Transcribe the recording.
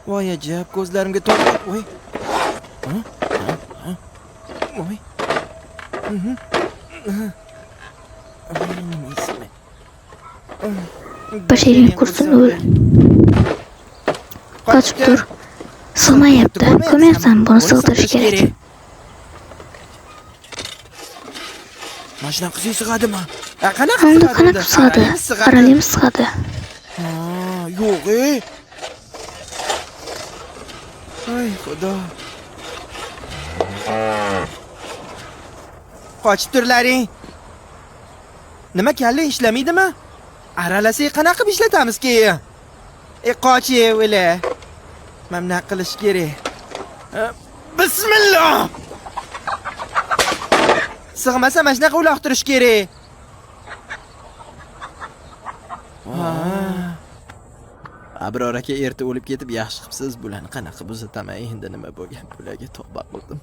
Voy ajab, ko'zlarimga to'g'ri. Voy. Voy. Basharang qursin o'l. Qochib tur. Sig'mayapti. Ko'mayapsan, buni sig'dirish kerak. Mashina qizing sig'adimi? Qanaqa Unda qanaqa sig'adi? Qaralimi sig'adi. Yo'q, Ay, xudo. Qochib turlaring. Nima kalla ishlamaydimi? Aralasak qanaqa qilib ishlatamiz keyin? Qochi, o'la. Mana qilish kerak. Bismillah. Sig'masa mana shunaqa uloqtirish kerak. Abror aka erta o'lib ketib, yaxshi qilibsiz. Bularni qanaqa buzataman? Endi nima bo'lgan? Bularga tavba qildim.